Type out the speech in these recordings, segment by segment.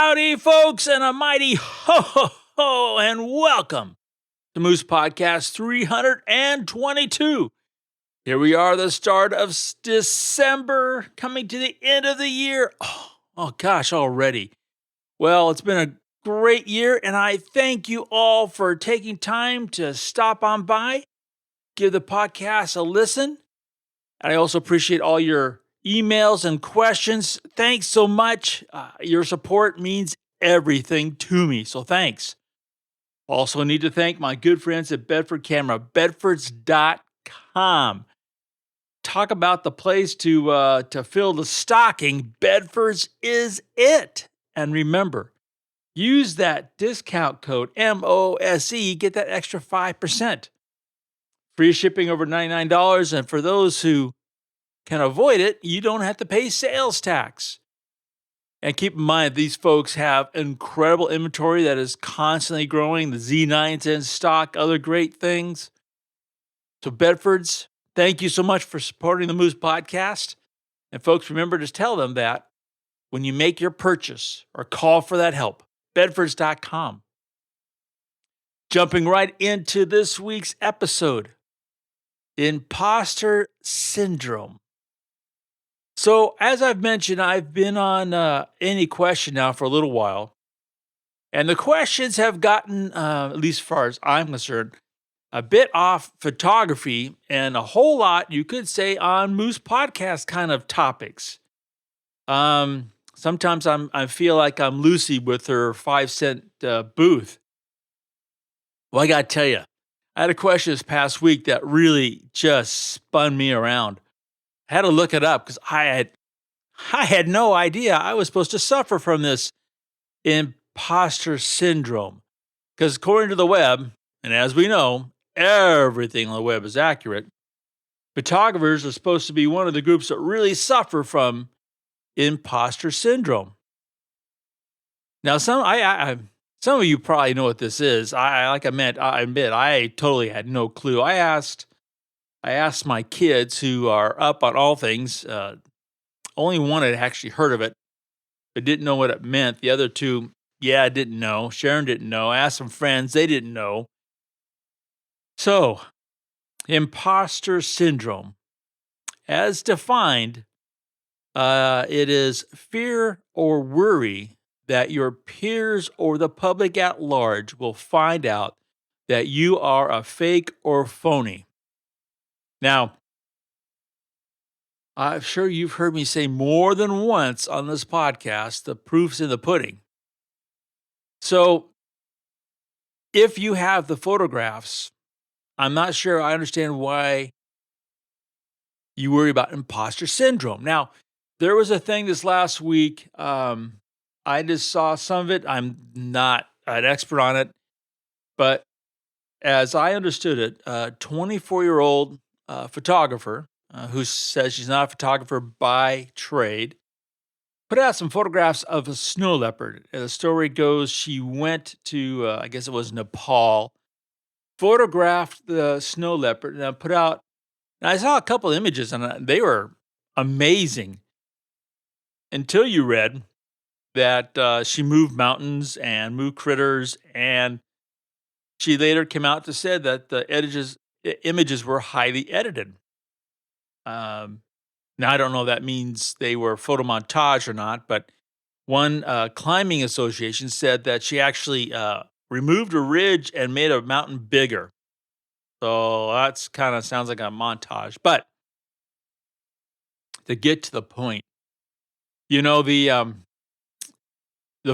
Howdy, folks, and a mighty ho ho ho, and welcome to Moose Podcast 322. Here we are, the start of December, coming to the end of the year. Oh gosh, already. Well, it's been a great year, and I thank you all for taking time to stop on by, give the podcast a listen. And I also appreciate all your emails and questions. Thanks so much. Your support means everything to me, so thanks. Also need to thank my good friends at Bedford Camera, bedfords.com. Talk about the place to fill the stocking. Bedford's is it. And remember, use that discount code MOSE, get that extra 5%. Free shipping over $99, and for those who can avoid it, you don't have to pay sales tax. And keep in mind, these folks have incredible inventory that is constantly growing. The Z9's in stock, other great things. So Bedfords, thank you so much for supporting the Moose Podcast. And folks, remember to tell them that when you make your purchase or call for that help, bedfords.com. Jumping right into this week's episode, Imposter Syndrome. So, as I've mentioned, I've been on Any Question now for a little while. And the questions have gotten, at least as far as I'm concerned, a bit off photography and a whole lot, you could say, on Moose Podcast kind of topics. Sometimes I feel like I'm Lucy with her 5-cent booth. Well, I got to tell you, I had a question this past week that really just spun me around. I had to look it up because I had no idea I was supposed to suffer from this imposter syndrome. Because according to the web, and as we know, everything on the web is accurate, photographers are supposed to be one of the groups that really suffer from imposter syndrome. Now, some of you probably know what this is. I admit, I totally had no clue. I asked my kids who are up on all things. Only one had actually heard of it, but didn't know what it meant. The other two, didn't know. Sharon didn't know. I asked some friends. They didn't know. So, imposter syndrome. As defined, it is fear or worry that your peers or the public at large will find out that you are a fake or phony. Now, I'm sure you've heard me say more than once on this podcast, the proof's in the pudding. So, if you have the photographs, I'm not sure I understand why you worry about imposter syndrome. Now, there was a thing this last week. I just saw some of it. I'm not an expert on it. But as I understood it, a 24-year-old photographer who says she's not a photographer by trade put out some photographs of a snow leopard. And the story goes she went to, I guess it was Nepal, photographed the snow leopard, and put out, and I saw a couple images, and they were amazing until you read that she moved mountains and moved critters, and she later came out to say that the images were highly edited. Now, I don't know if that means they were photomontage or not, but one climbing association said that she actually removed a ridge and made a mountain bigger. So that's kind of sounds like a montage. But to get to the point, you know, the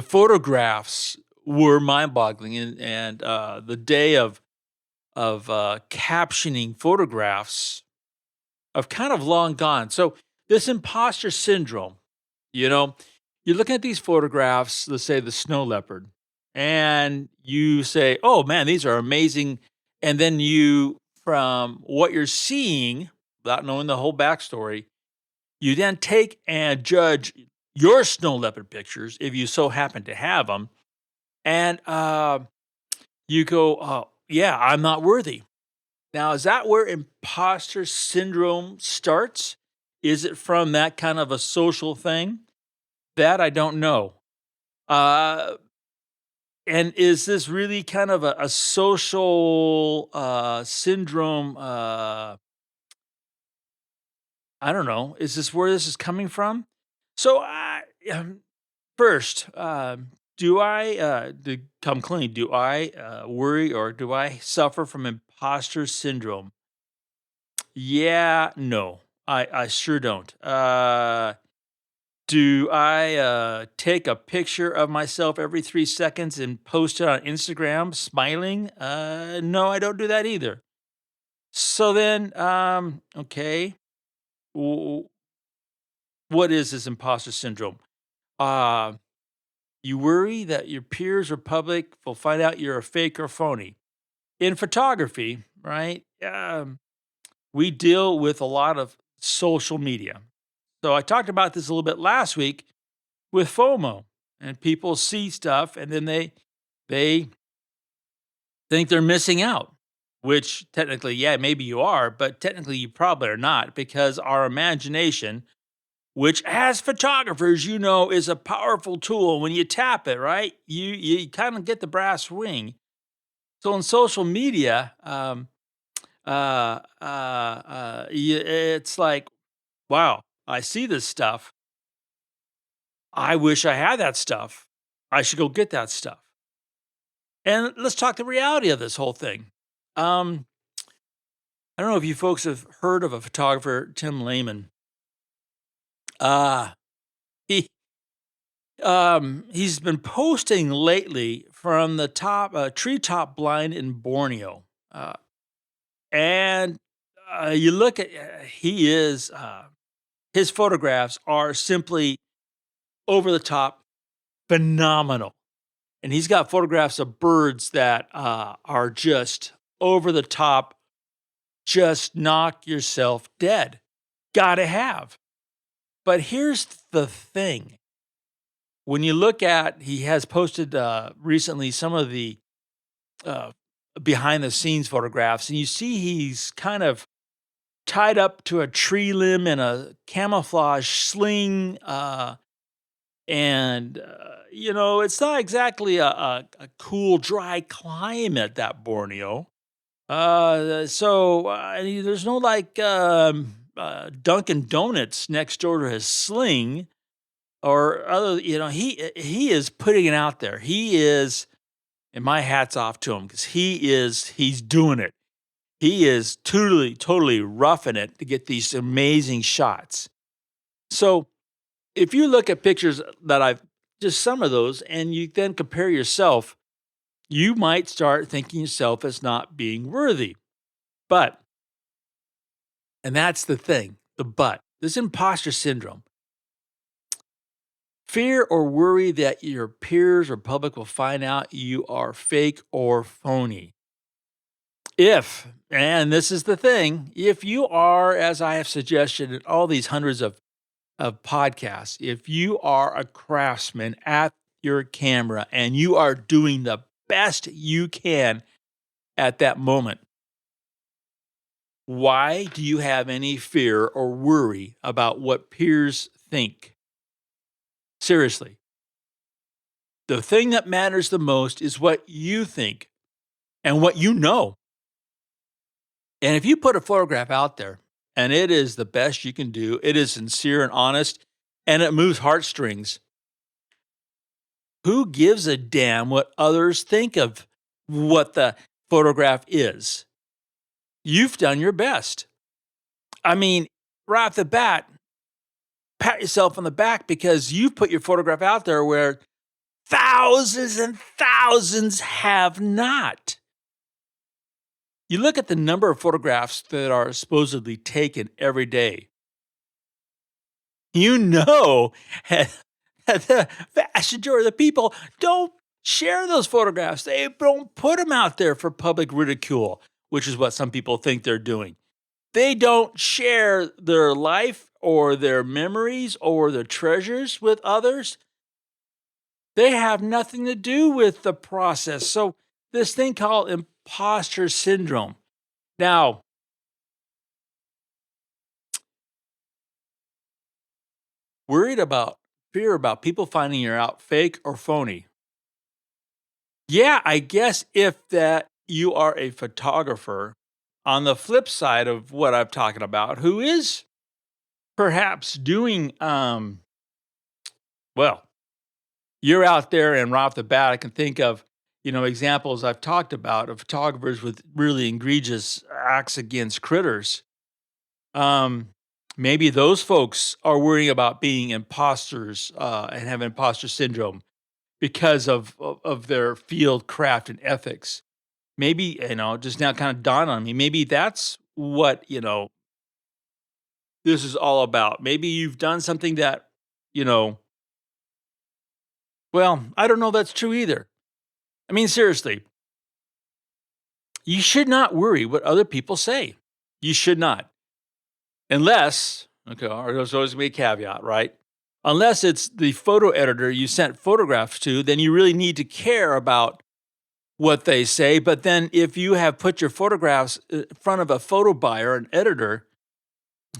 photographs were mind-boggling, and the day of captioning photographs have kind of long gone. So this imposter syndrome, you're looking at these photographs, let's say the snow leopard, and you say, oh man, these are amazing. And then you, from what you're seeing, without knowing the whole backstory, you then take and judge your snow leopard pictures, if you so happen to have them, and you go, oh, yeah, I'm not worthy. Now, is that where imposter syndrome starts? Is it from that kind of a social thing? That I don't know. Uh, and is this really kind of a social syndrome? I don't know. Is this where this is coming from? So, first, do I to come clean? Do I worry or do I suffer from imposter syndrome? Yeah, no, I sure don't. Do I take a picture of myself every 3 seconds and post it on Instagram, smiling? No, I don't do that either. So then, okay, w- what is this imposter syndrome? Uh, you worry that your peers or public will find out you're a fake or phony. In photography, right? We deal with a lot of social media. So I talked about this a little bit last week with FOMO, and people see stuff and then they think they're missing out, which technically, yeah, maybe you are, but technically you probably are not because our imagination, which as photographers, is a powerful tool. When you tap it, right, you kind of get the brass ring. So on social media, it's like, wow, I see this stuff. I wish I had that stuff. I should go get that stuff. And let's talk the reality of this whole thing. Um, I don't know if you folks have heard of a photographer, Tim Lehman. Uh, he he's been posting lately from the top treetop blind in Borneo, and you look at he is his photographs are simply over the top phenomenal, and he's got photographs of birds that are just over the top, just knock yourself dead. Gotta have. But here's the thing. When you look at he has posted, recently some of the, uh, behind the scenes photographs, and you see he's kind of tied up to a tree limb in a camouflage sling, and, it's not exactly a cool, dry climate, that Borneo. There's no, like, Dunkin' Donuts next door to his sling or other he is putting it out there. He is and my hat's off to him because he's doing it. He is totally roughing it to get these amazing shots. So, if you look at pictures that I've just some of those and you then compare yourself, you might start thinking yourself as not being worthy. But and that's the thing, the but. This imposter syndrome. Fear or worry that your peers or public will find out you are fake or phony. If, and this is the thing, if you are, as I have suggested in all these hundreds of podcasts, if you are a craftsman at your camera and you are doing the best you can at that moment, why do you have any fear or worry about what peers think? Seriously, the thing that matters the most is what you think and what you know. And if you put a photograph out there and it is the best you can do, it is sincere and honest, and it moves heartstrings, who gives a damn what others think of what the photograph is? You've done your best. I mean, right off the bat, pat yourself on the back because you've put your photograph out there where thousands and thousands have not. You look at the number of photographs that are supposedly taken every day. You know, the vast majority of the people don't share those photographs. They don't put them out there for public ridicule, which is what some people think they're doing. They don't share their life or their memories or their treasures with others. They have nothing to do with the process. So, this thing called imposter syndrome. Now, worried about fear about people finding you're out fake or phony? Yeah, I guess if that you are a photographer on the flip side of what I'm talking about, who is perhaps doing, well, you're out there and right off the bat, I can think of, examples I've talked about of photographers with really egregious acts against critters. Um, Maybe those folks are worrying about being imposters and have imposter syndrome because of their field craft and ethics. Maybe, just now kind of dawned on me. Maybe that's what, this is all about. Maybe you've done something that, you know, well, I don't know if that's true either. I mean, seriously, you should not worry what other people say. You should not. Unless, okay, or there's always gonna be a caveat, right? Unless it's the photo editor you sent photographs to, then you really need to care about what they say. But then if you have put your photographs in front of a photo buyer, an editor,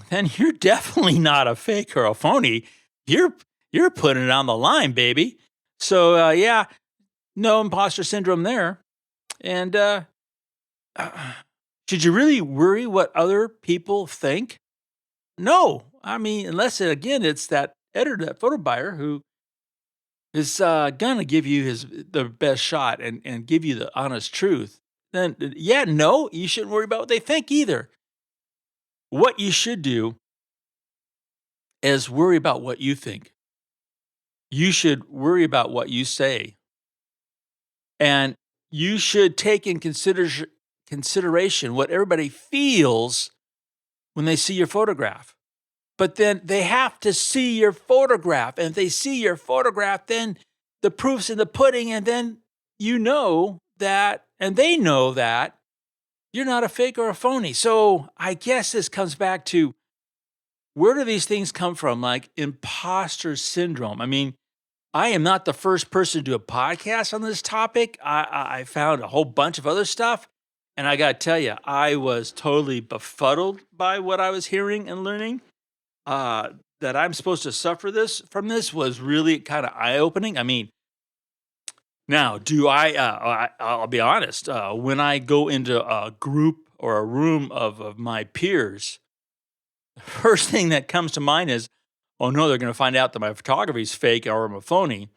then you're definitely not a fake or a phony. You're you're putting it on the line, baby. So yeah, no imposter syndrome there. And should you really worry what other people think? No, I mean, unless it's that editor, that photo buyer who is gonna give you the best shot and give you the honest truth. Then yeah, no, you shouldn't worry about what they think either. What you should do is worry about what you think. You should worry about what you say, and you should take in consideration what everybody feels when they see your photograph. But then they have to see your photograph. And if they see your photograph, then the proof's in the pudding. And then you know that, and they know that you're not a fake or a phony. So I guess this comes back to, where do these things come from? Like imposter syndrome. I mean, I am not the first person to do a podcast on this topic. I found a whole bunch of other stuff. And I got to tell you, I was totally befuddled by what I was hearing and learning. That I'm supposed to suffer this was really kind of eye opening. I mean, now do I'll be honest. When I go into a group or a room of my peers, the first thing that comes to mind is, oh no, they're going to find out that my photography is fake or I'm a phony.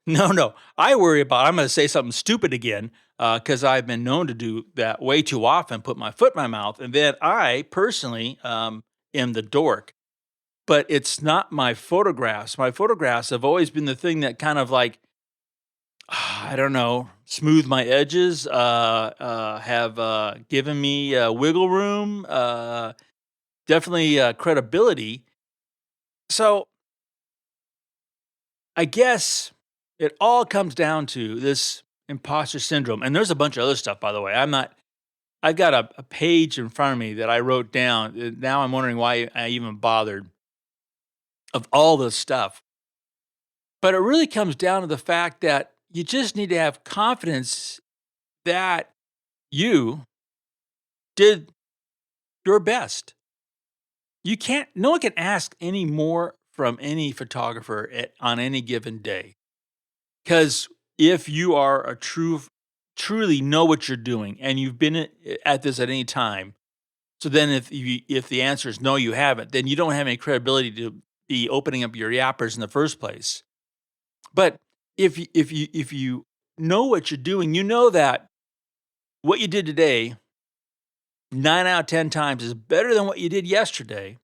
No, no, I worry about I'm going to say something stupid again because I've been known to do that way too often. Put my foot in my mouth, and then I personally am the dork. But it's not my photographs. My photographs have always been the thing that kind of like, I don't know, smooth my edges, have given me wiggle room, definitely credibility. So I guess it all comes down to this imposter syndrome. And there's a bunch of other stuff, by the way. I've got a page in front of me that I wrote down. Now I'm wondering why I even bothered, of all this stuff. But it really comes down to the fact that you just need to have confidence that you did your best. No one can ask any more from any photographer on any given day. Because if you are truly know what you're doing and you've been at this at any time, so then if the answer is no, you haven't, then you don't have any credibility to be opening up your yappers in the first place. But if you know what you're doing, you know that what you did today, 9 out of 10 times, is better than what you did yesterday,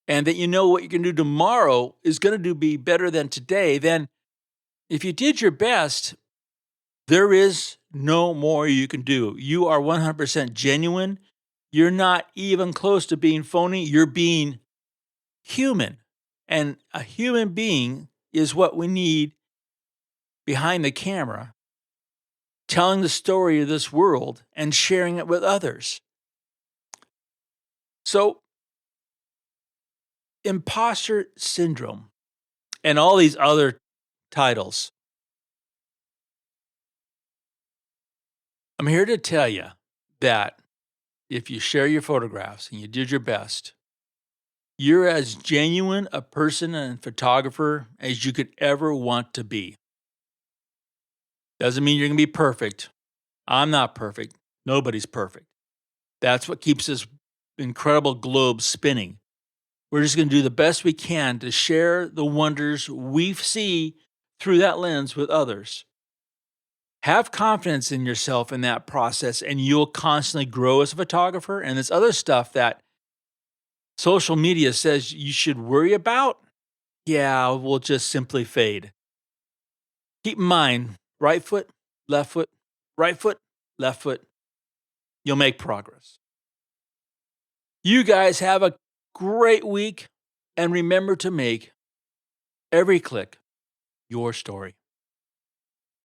and that you know what you're going to do tomorrow is going to be better than today. Then, if you did your best, there is no more you can do. You are 100% genuine. You're not even close to being phony. You're being human, and a human being is what we need behind the camera, telling the story of this world and sharing it with others. So, imposter syndrome and all these other titles. I'm here to tell you that if you share your photographs and you did your best, You're as genuine a person and photographer as you could ever want to be. Doesn't mean you're going to be perfect. I'm not perfect. Nobody's perfect. That's what keeps this incredible globe spinning. We're just going to do the best we can to share the wonders we see through that lens with others. Have confidence in yourself in that process, and you'll constantly grow as a photographer. And this other stuff that social media says you should worry about, yeah, will just simply fade. Keep in mind, right foot, left foot, right foot, left foot. You'll make progress. You guys have a great week, and remember to make every click your story.